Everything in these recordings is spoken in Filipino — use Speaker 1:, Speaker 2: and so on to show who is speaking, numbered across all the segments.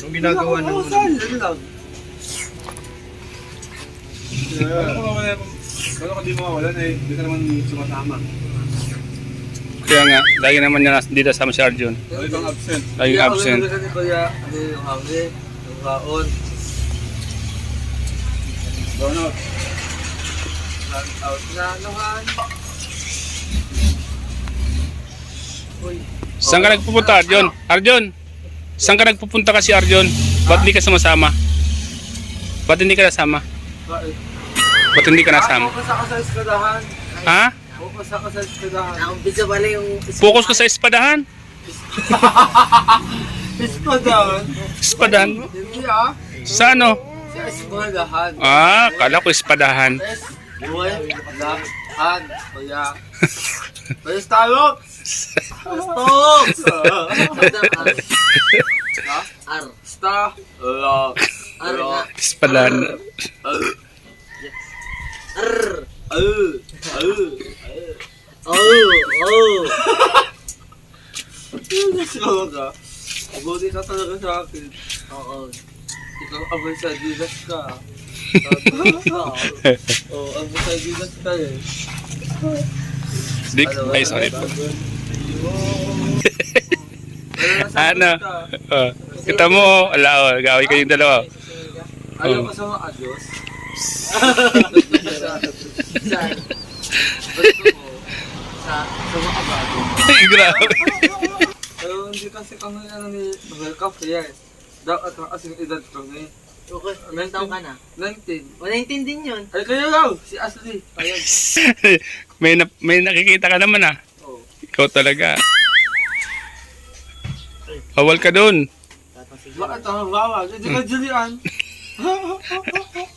Speaker 1: Yung ginagawa ng...
Speaker 2: Kaya kung di mawawalan eh, hindi ka naman sumasama.
Speaker 3: Kaya nga, lagi naman niya dito sama si Arjun.
Speaker 2: Lagi kang absent.
Speaker 3: Laging absent.
Speaker 1: Kaya, ano yung hangin, yung kaon,
Speaker 2: Brown out.
Speaker 1: run out na naman. Uy.
Speaker 3: Saan ka nagpupunta, Arjun? Arjun! Saan ka nagpupunta kasi, Arjun? Ba't hindi ka sumasama? Ba't hindi ka nasama?
Speaker 1: Bakit?
Speaker 3: Ba't hindi ka nasama?
Speaker 1: Focus ako sa eskadahan.
Speaker 3: Ha?
Speaker 1: Focus ako sa eskadahan.
Speaker 4: Naumpisa pala yung...
Speaker 3: Focus ka sa espadahan?
Speaker 1: Eskadahan?
Speaker 3: Espadahan?
Speaker 1: Hindi ah.
Speaker 3: Sa ano?
Speaker 1: Sa eskadahan.
Speaker 3: Ah, kala ko espadahan.
Speaker 1: Eskadahan. Kaya. Kaya Starbuck! Stop! Ha?
Speaker 4: R.
Speaker 1: Starbuck.
Speaker 4: R nga.
Speaker 3: Espadahan.
Speaker 4: R.
Speaker 1: Oh.
Speaker 4: Oh.
Speaker 1: Starbuck ka. Mabuti ka talaga sa akin.
Speaker 4: Oo.
Speaker 1: Ikaw abay sa Adidas ka. Oo, abay sa Adidas ka eh.
Speaker 3: Dick? Ay, sorry po. Ano? Oh, kita mo, ala, oh, gawin kayong dalawa.
Speaker 1: Ayaw ko sa mga adyos.
Speaker 4: Saan?
Speaker 1: Gusto ko sa mga abago.
Speaker 3: Ay, grabe.
Speaker 1: Pero hindi kasi kami ni welcome kaya eh. Dapat kasi yung edad ko eh.
Speaker 4: Okay. Ilang taong ka na?
Speaker 1: 19.
Speaker 4: 119 din yun.
Speaker 1: Ay kayo raw, si Ashley. Ayan.
Speaker 3: May nakikita ka naman ah.
Speaker 1: Oh.
Speaker 3: Ikaw talaga. Bawal ka dun.
Speaker 1: Bakit ang bawal? Hindi ka Julian.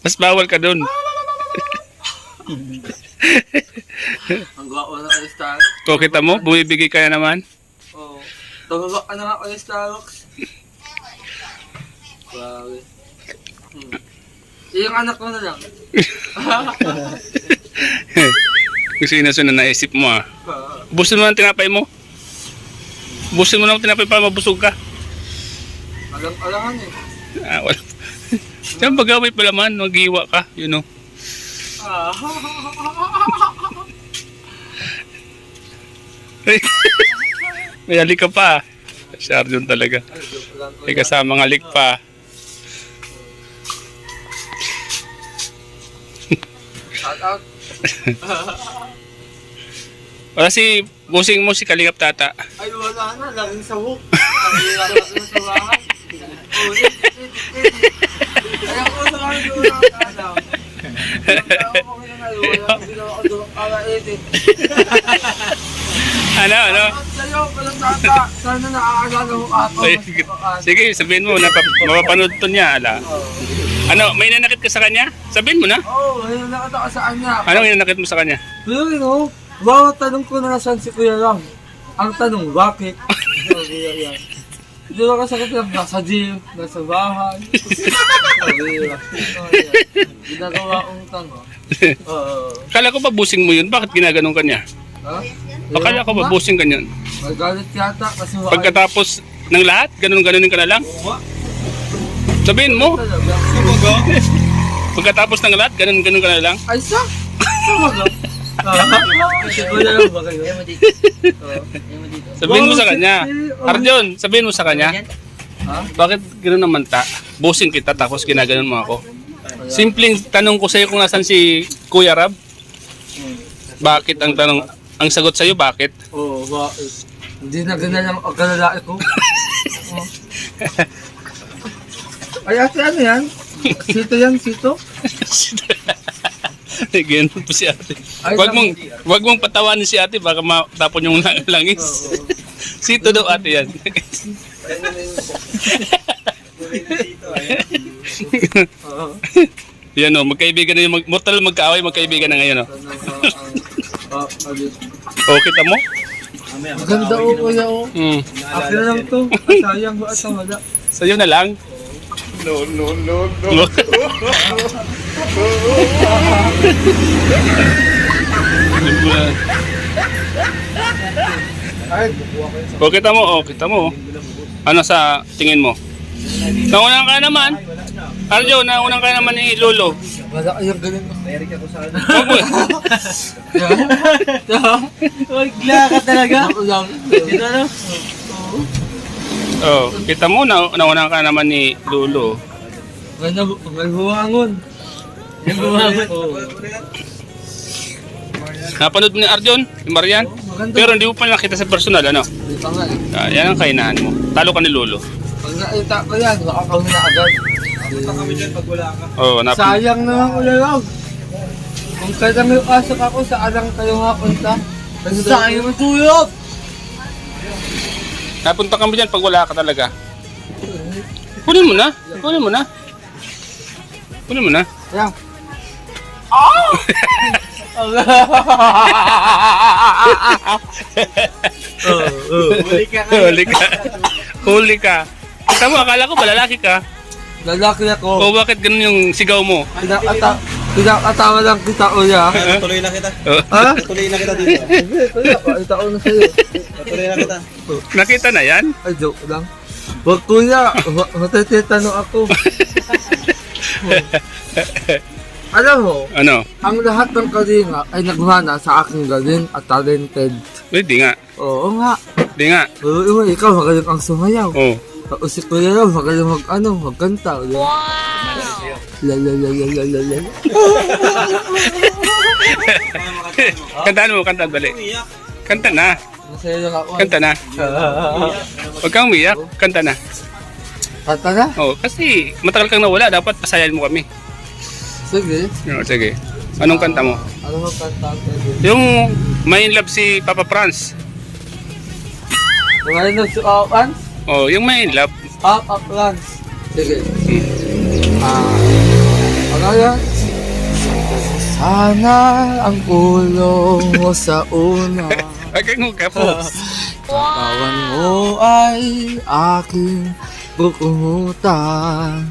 Speaker 3: Mas bawal ka dun.
Speaker 1: Ang gwapo na kayo Starbucks.
Speaker 3: O, kita mo, bumibigay ka na naman.
Speaker 1: Oo. Tumabak ka na nga kayo Starbucks. Grabe. Yung anak ko na lang.
Speaker 3: Kung sino-sino na naisip mo ah. Busin mo ng tinapay mo. Busin mo ng tinapay para mabusog ka.
Speaker 1: Alangan eh.
Speaker 3: Ah, wala. Diyan bagaway pala man, maghiwa ka, you know.
Speaker 1: Ah.
Speaker 3: May halik ka pa. Si Arjun talaga. May kasamang halik pa.
Speaker 1: Shout out.
Speaker 3: Wala si busing mo si Kalingap Tata.
Speaker 1: Ay wala na, laging sahok. Ang hirap na sa bahay. Oh, Ayaw ko sa mga doon ang alam. Ayaw ko na ngayon, walang ginawa ko doon ala edit.
Speaker 3: Ano?
Speaker 1: Sa'yo, walang tata. Sana naaalala mo ako.
Speaker 3: Sige, sabihin mo, mapapanood to niya, ala. Ano, may nanakit ka sa kanya? Sabihin mo na.
Speaker 1: Oo, ngayon nakita ka saan niya.
Speaker 3: Anong nanakit mo sa kanya?
Speaker 1: Pero you know, bawat tanong ko na nasan si Kuya Ram. Ang tanong, bakit? Hindi ba kasakit lang, nasa gym, nasa bahay. Ginagawa kong tanong.
Speaker 3: Kala ko ba busing mo yun? Bakit ginaganon ka niya?
Speaker 1: Ha?
Speaker 3: Akala ko ba busing ka niyan?
Speaker 1: Magalit yata kasi
Speaker 3: Pagkatapos ng lahat, ganon-ganonin ka na lang? Sabihin mo, pagkatapos ng lahat, ganon-ganon ka na lang?
Speaker 1: Ay, sumaga. Wala lang ba kayo?
Speaker 4: Yan mo dito. Yan mo dito.
Speaker 3: Sabihin mo sa kanya. Arjun, sabihin mo sa kanya.
Speaker 1: Ha?
Speaker 3: Bakit gano'n naman ta? Busing kita tapos ginaganon mo ako. Simpleng tanong ko sa'yo kung nasan si Kuya Rab. Bakit ang tanong, ang sagot sa'yo bakit?
Speaker 1: Oo, bakit? Hindi na ganyan ang kalalaki ko. Ay, ate, ano yan? Sito yan, sito?
Speaker 3: Ganyan po si ate. Wag mong patawanin si ate baka matapon yung langis. Sito daw ate yan. Yan o, magkaibigan na yung mortal magkaaway, magkaibigan na ngayon o. O, kita mo?
Speaker 1: Maganda o, kuya o. Akin na lang to. Sayang ba at wala?
Speaker 3: Sa'yo na lang.
Speaker 2: No.
Speaker 3: O, kita mo. Ano sa tingin mo? Naunang ka naman. Arjo, naunang ka naman ni Lolo.
Speaker 1: Wala kayong ganun.
Speaker 4: Wagla ka talaga.
Speaker 1: Ako lang.
Speaker 4: Ito ano?
Speaker 3: Oh, kita mo, naunang ka naman ni Lolo.
Speaker 1: May huwangon.
Speaker 4: Yung bumagot.
Speaker 3: Napanood mo ni Arjon, ni Marian?
Speaker 1: Maganda.
Speaker 3: Pero hindi mo pa nakita sa personal, ano?
Speaker 1: Di pa nga eh.
Speaker 3: Yan ang kainahan mo. Talo ka ni Lolo.
Speaker 1: Pag nakita ko yan, makakaw na agad.
Speaker 2: Punta kami dyan pag wala ka.
Speaker 3: Oh,
Speaker 1: Sayang naman ko lang. Kung kaya may pasok ako, saan lang kayo mapunta?
Speaker 4: Sayang mo tuyok.
Speaker 3: napunta kami dyan pag wala ka talaga. Kunin mo na. Kunin mo na. Kunin mo na.
Speaker 1: Yan.
Speaker 4: Huli ka ka.
Speaker 3: Huli ka. Huli ka. Kita mo, akala ko balalaki ka.
Speaker 1: Lalaki ako.
Speaker 3: O bakit ganun yung sigaw mo?
Speaker 1: Pinakatawa lang kita, Uya.
Speaker 2: Tuloy na kita.
Speaker 1: Ha?
Speaker 2: Tuloy na kita dito.
Speaker 1: Kuya, pakita ko na sa'yo.
Speaker 2: Tuloy na kita.
Speaker 3: Nakita na yan?
Speaker 1: Ay, joke lang. Wag kuya, matititanong ako. Alam mo,
Speaker 3: Ano?
Speaker 1: ang lahat ng kalinga ay nagmana sa aking galing at talented.
Speaker 3: Di nga.
Speaker 1: Oo nga.
Speaker 3: Di nga.
Speaker 1: Oo, ikaw magaling ang sumayaw.
Speaker 3: Oh.
Speaker 1: Tapos si Kuya Raw, magaling magkanta. Wow! La la la la la la la.
Speaker 3: Kantaan mo, kantaan balik. Kanta na.
Speaker 1: Masaya lang ako.
Speaker 3: Kanta na. Huwag kang umiyak. Kanta na.
Speaker 1: Kanta na?
Speaker 3: Oh, kasi matagal kang nawala. Dapat pasayan mo kami.
Speaker 1: Sige.
Speaker 3: Oh, sige. Anong kanta mo?
Speaker 1: Ano mo kanta ang pwede?
Speaker 3: Yung May in Love si Papa Franz.
Speaker 1: Tumayin na si Owan?
Speaker 3: Oh, yung May in Love.
Speaker 1: Up, Lance. Sige. Ano yan? Sana ang ulo mo sa una.
Speaker 3: Okay, ka po.
Speaker 1: Kawan mo ay aking bukumutan.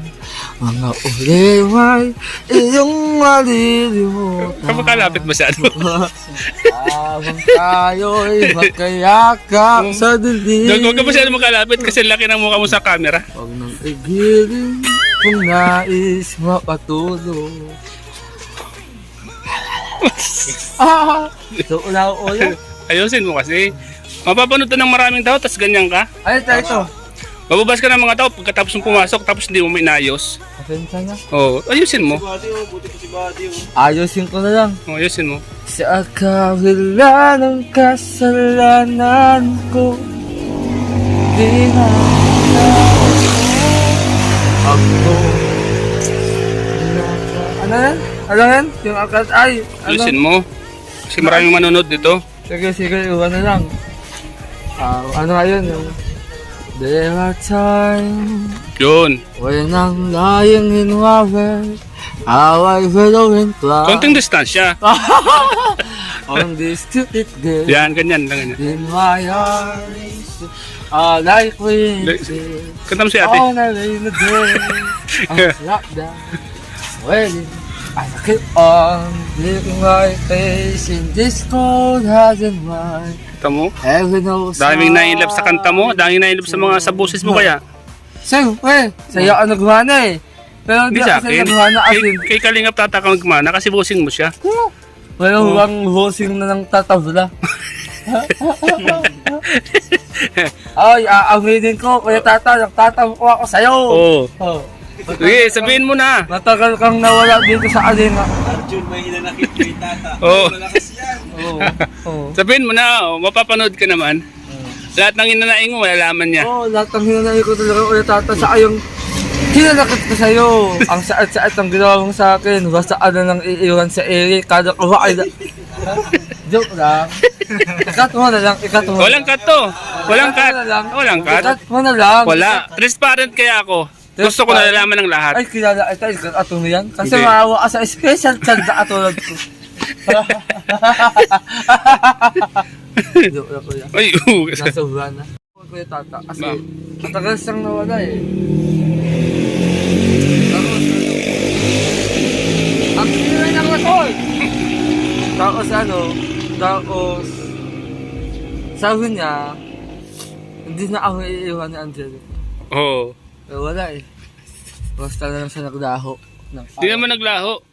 Speaker 1: Mga uliway iyong malilimutan.
Speaker 3: Kapakalapit masyado.
Speaker 1: Habang tayo'y magkayakap sa dilim.
Speaker 3: Huwag ka masyado makalapit kasi laki ng mukha mo sa camera.
Speaker 1: Huwag nang igilin kung nais mapatulog. So, ula-ula.
Speaker 3: Ayusin mo kasi. Mapapanood to ng maraming tao, tapos ganyan ka.
Speaker 1: Ay, ito.
Speaker 3: Mababas ka ng mga tao pagkatapos mong pumasok, tapos hindi mo mainayos.
Speaker 1: Pasensya na.
Speaker 3: Oh, ayusin mo.
Speaker 2: Body oh, buti ko si Body oh.
Speaker 1: Ayusin ko na lang.
Speaker 3: Oh, ayusin mo.
Speaker 1: Sa kabila ng kasalanan ko, di na ako. Ano yan? Ano yan? Yung akad ay. Ano?
Speaker 3: Ayusin mo. Kasi maraming manonood dito.
Speaker 1: Sige, sige. Iwan na lang. Ano nga yun? Yung there are times
Speaker 3: Yun.
Speaker 1: when I'm lying in water, how I follow and fly
Speaker 3: Konting distansya.
Speaker 1: on this stupid day.
Speaker 3: Yan, ganyan lang ganyan.
Speaker 1: In my eyes, like wind,
Speaker 3: Kanta mo si ate.
Speaker 1: on a rainy day, I'm locked down, waiting. I keep on living my face in this cold heart and mind.
Speaker 3: Kanta mo.
Speaker 1: Heaven knows.
Speaker 3: Daming na-inlove sa kanta mo. Daming na-inlove sa mga sa boses mo kaya.
Speaker 1: Siyempre, sa'yo ako nagmana eh. Pero
Speaker 3: Hindi
Speaker 1: hindi
Speaker 3: sa
Speaker 1: ako sa'yo
Speaker 3: akin.
Speaker 1: nagmana kasi
Speaker 3: Kay Kalingap tataka magmana kasi bosing mo siya.
Speaker 1: mayroong bang hosing na ng tatabla. Ay, aaminin ko, Kuya Tata, nagtatampo ako sa'yo.
Speaker 3: Oo.
Speaker 1: Oh.
Speaker 3: Sige, sabihin mo na.
Speaker 1: Matagal kang nawala dito sa alina.
Speaker 2: Arjun, may hinanakit kay Tata.
Speaker 3: Oo.
Speaker 2: Malakas yan.
Speaker 1: Oo. Oo.
Speaker 3: Sabihin mo na, oh, mapapanood ka naman. Lahat ng inanaing mo, malalaman niya.
Speaker 1: Oo, lahat ng hinanay ko talaga, Kuya Tata, sa ayong hinanakit ko sa'yo. Ang saat-saat ang ginawa mo sa akin. Basta ano nang iiwan sa ere, kada kuha ay... Joke lang. Ikat mo na lang, ikat mo.
Speaker 3: Walang cut to. Walang cut. Walang cut.
Speaker 1: Ikat mo na lang.
Speaker 3: Wala. Transparent kaya ako. Gusto ko nalalaman ng lahat.
Speaker 1: Ay, kilala ito, ikat ato mo yan. Kasi
Speaker 3: Hindi.
Speaker 1: maawa ka sa special child na katulad ko. Joke lang, Kuya.
Speaker 3: Ay,
Speaker 1: Nasa ulan na. Kuya Tata, kasi matagal siyang nawala eh. Ang sila ng lakol! Tapos sabi niya, hindi na ako iiwan ni Angelica.
Speaker 3: Oo.
Speaker 1: Eh, wala eh. Basta na lang siya naglaho.
Speaker 3: Di naman naglaho.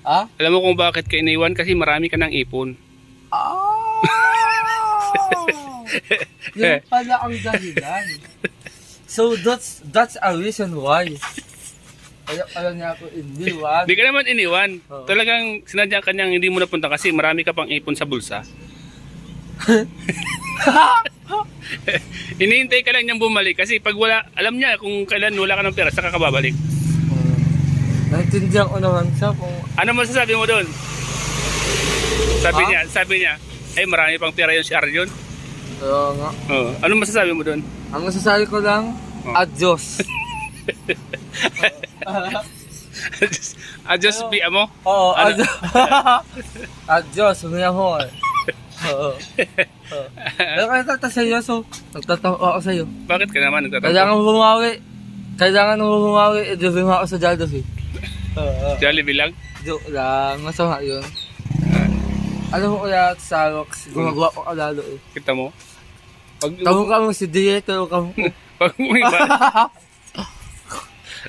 Speaker 1: Ha?
Speaker 3: Alam mo kung bakit ka iniwan? Kasi marami ka ng ipon.
Speaker 1: Ah! Yung pala ang dahilan. So that's a reason why. Alam niya ako iniwan.
Speaker 3: Di ka naman iniwan.
Speaker 1: Oo.
Speaker 3: Talagang sinadya ka niyang hindi mo napunta kasi marami ka pang ipon sa bulsa. Hinihintay ka lang niyang bumalik kasi pag wala, alam niya kung kailan wala ka ng pera, saka ka babalik.
Speaker 1: Naintindihan ko naman siya kung
Speaker 3: Ano masasabi mo doon? Sabi niya, ay marami pang pera yun si Arjun.
Speaker 1: oo nga.
Speaker 3: Oh, ano masasabi mo doon?
Speaker 1: Ang masasabi ko lang,
Speaker 3: Oh.
Speaker 1: adios.
Speaker 3: Adios, Pia mo?
Speaker 1: Oo,
Speaker 3: Ano?
Speaker 1: adios. Adios, humiyahon. Oo. Pero kaya tata sa'yo, so nagtatawa ako sa'yo.
Speaker 3: Bakit ka naman nagtatampo?
Speaker 1: Kailangan mo bumawi. Kailangan mo bumawi, i-deliver mo ako sa Jollibee.
Speaker 3: Jollibee lang?
Speaker 1: Joke lang, masama yun. Alam mo kaya sa Rox, gumagawa ko ka lalo eh.
Speaker 3: Kita mo?
Speaker 1: Kamukha mo si Dieto, kamukha.
Speaker 3: Pag mo ibaling,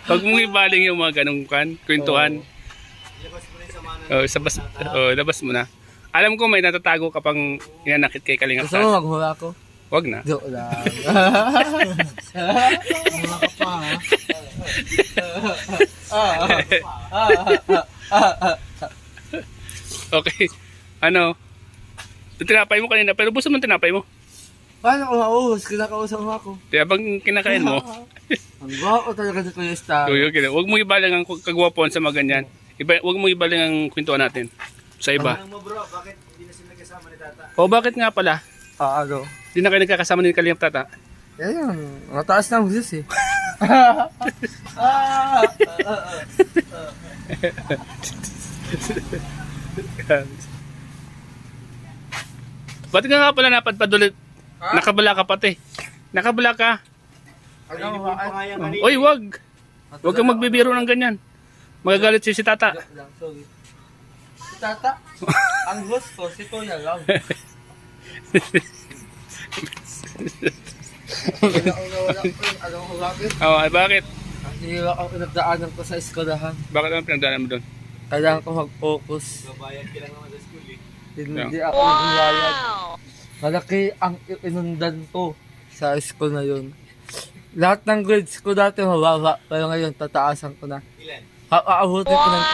Speaker 3: pag mo ibaling yung mga ganong kwentuhan. Labas mo na. Alam ko may natatago ka pang inanakit kay Kalingap.
Speaker 1: Gusto mo maghula ko?
Speaker 3: Wag na.
Speaker 1: Joke lang.
Speaker 4: Mga ka pa, ha?
Speaker 3: Okay. Ano? Tinapay mo kanina, pero buso mo tinapay mo.
Speaker 1: Paano ko mauhos? Kinakausap mo ako.
Speaker 3: Kaya bang kinakain mo,
Speaker 1: Ang gwapo talaga ni Kuya Star.
Speaker 3: huwag mo ibaling ang kagwapuan sa mga ganyan. Huwag mo ibaling ang kwentuhan natin sa iba.
Speaker 4: Tanong mo bro, bakit hindi na sila kasama ni Tata?
Speaker 3: O bakit nga pala?
Speaker 1: Ano?
Speaker 3: Hindi na kayo nagkakasama ni Kalingap Tata.
Speaker 1: Yan yun. Mataas na ang hus eh.
Speaker 3: Ba't ka nga pala napadpad ulit? Nakabala ka pati. Nakabala ka.
Speaker 1: Ano mo
Speaker 4: Pangayan kanina.
Speaker 3: Oy, wag. Huwag kang magbibiro ng ganyan. Magagalit si Tata.
Speaker 1: Joke lang, sorry. Si Tata, ang host ko, si Kuya lang. Wala ko yung alam ko bakit.
Speaker 3: Oh, ay bakit?
Speaker 1: Ang hirap ako pinagdaanan ko sa eskwelahan.
Speaker 3: Bakit naman pinagdaanan mo doon?
Speaker 1: Kailangan ko mag-focus.
Speaker 4: Babayad ka lang naman sa school eh.
Speaker 1: Hindi ako naglayad. Malaki ang inundan ko sa school na yun. Lahat ng grades ko dati mababa, pero ngayon tataasan ko na.
Speaker 4: Ilan?
Speaker 1: Aabutin ko ng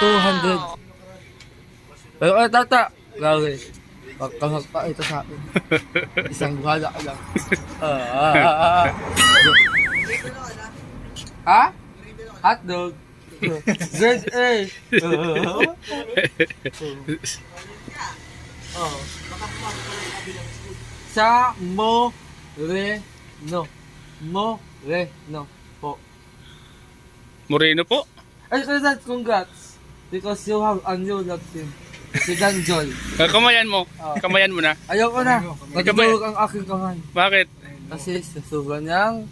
Speaker 1: 200. Pero tata, grabe. Wag ka magpakita sa akin. Isang buhala ka lang. Ha? Hotdog? Grade A. Sa Moreno po.
Speaker 3: Moreno po?
Speaker 1: Ay, congrats. Because you have a new love team. Si Danjol.
Speaker 3: Kamayan mo. Kamayan mo na.
Speaker 1: Ayoko na. Nagdurog ang aking kamay.
Speaker 3: Bakit?
Speaker 1: Kasi sa sobrang niyang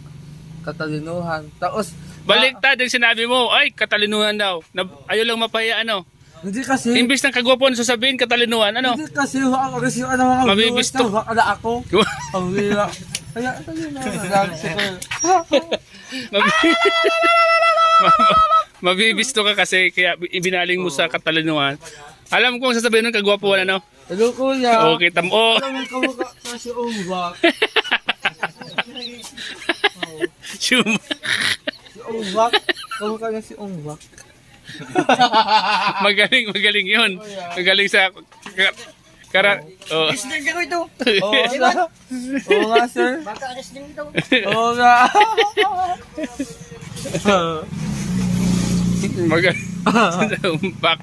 Speaker 1: katalinuhan. Tapos,
Speaker 3: Baliktad yung sinabi mo. Ay, katalinuhan daw. Ayaw lang mapaya ano.
Speaker 1: hindi kasi,
Speaker 3: Imbis ng kagwapuan sasabihin, katalinuhan. Ano?
Speaker 1: hindi kasi, kasi ano mga
Speaker 3: Mabibisto.
Speaker 1: viewers na, wala ako. Ang wila. Kaya, talino.
Speaker 3: Mabibisto ka kasi kaya ibinaling mo sa katalinuhan. Alam ko kung sasabihin ng kagwapuan ano.
Speaker 1: Hello, kuya.
Speaker 3: Oo, kita mo. Oh.
Speaker 1: Alam mo, kamukha ka si Umbak.
Speaker 3: Shum.
Speaker 1: Si Umbak. Kamukha niya si Umbak.
Speaker 3: Magaling yun. Magaling sa kara. Oh.
Speaker 4: Wrestling ka ko ito.
Speaker 1: Oo nga. Oo nga, sir.
Speaker 4: Baka wrestling ito.
Speaker 1: Oo nga.
Speaker 3: Magaling. Back.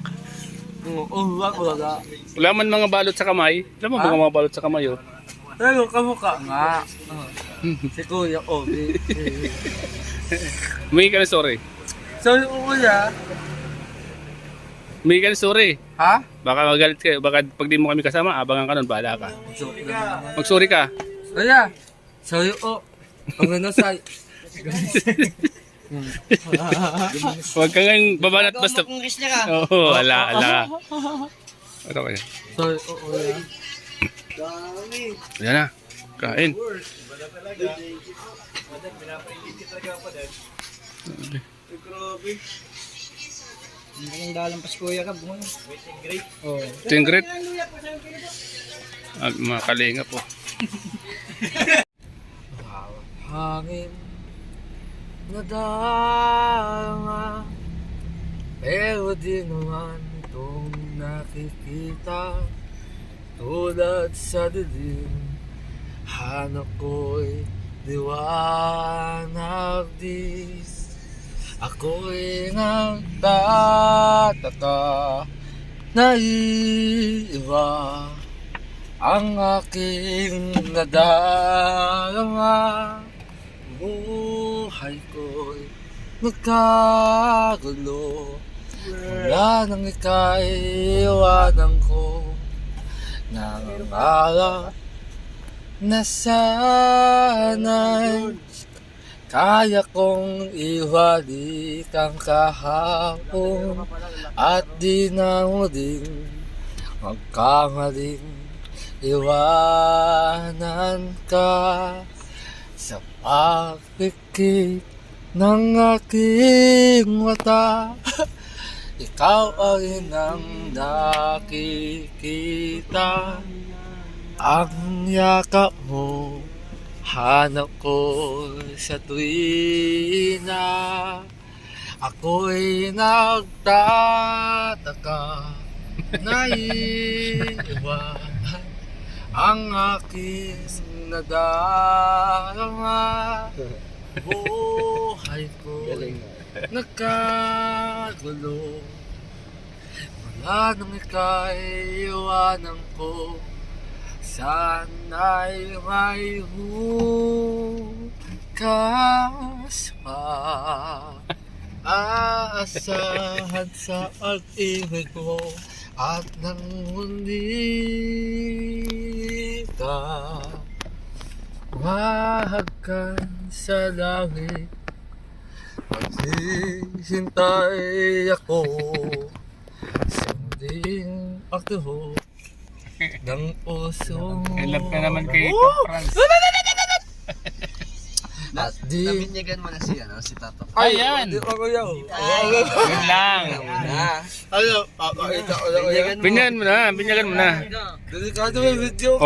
Speaker 1: Umbak, wala.
Speaker 3: Wala man mga balot sa kamay. Alam mo ba mga balot sa kamay oh?
Speaker 1: Pero kamukha nga. Si Kuya Obi.
Speaker 3: Humingi ka ng sorry.
Speaker 1: So, yung kuya.
Speaker 3: Humingi ka ng sorry.
Speaker 1: Ha?
Speaker 3: Baka magalit kayo. Baka pag di mo kami kasama, abangan ka nun. Bahala ka.
Speaker 1: Joke lang naman.
Speaker 3: Mag-sorry ka.
Speaker 1: Kuya. Sorry po. Ang ano sa...
Speaker 3: Huwag ka ngayon babanat basta.
Speaker 4: Kung wrestler ka.
Speaker 3: Oo, ala. Ano kaya?
Speaker 1: Sorry po, kuya.
Speaker 3: Yan na. Kain.
Speaker 4: Grabe. Ang dalang pa si Kuya Rab. Waiting great. Oh.
Speaker 3: Ito yung great. Mga kalinga po.
Speaker 1: Hangin na dama, pero di naman itong nakikita. Tulad sa dilim, hanap ko'y liwanag di. Ako'y nagtataka, naiiba ang aking nadarama. Buhay ko'y nagkagulo, mula nang ika'y iwanan ko. Nangangarap na sana'y kaya kong iwalik ang kahapon, at di na muling magkamaling iwanan ka. Sa pagpikit ng aking mata, ikaw ay nang nakikita. Ang yakap mo, hanap ko sa tuwina. Ako'y nagtataka, naiiba ang aking nadarama. Buhay ko nagkagulo, wala nang ika'y iwanan ko. Sana'y may hukas pa, aasahan sa pag-ibig mo, at nang muli ka mahagkan sa langit. Maghihintay ako sa muling pagtuho ng puso.
Speaker 3: Love ka naman kay Franz.
Speaker 1: At di...
Speaker 4: Nabinyagan mo na si Tato.
Speaker 3: Ayan.
Speaker 1: Di ako yaw.
Speaker 3: Yun lang.
Speaker 1: Ano? Papakita ko lang yan.
Speaker 3: Binyagan mo na.
Speaker 1: Delikado may video.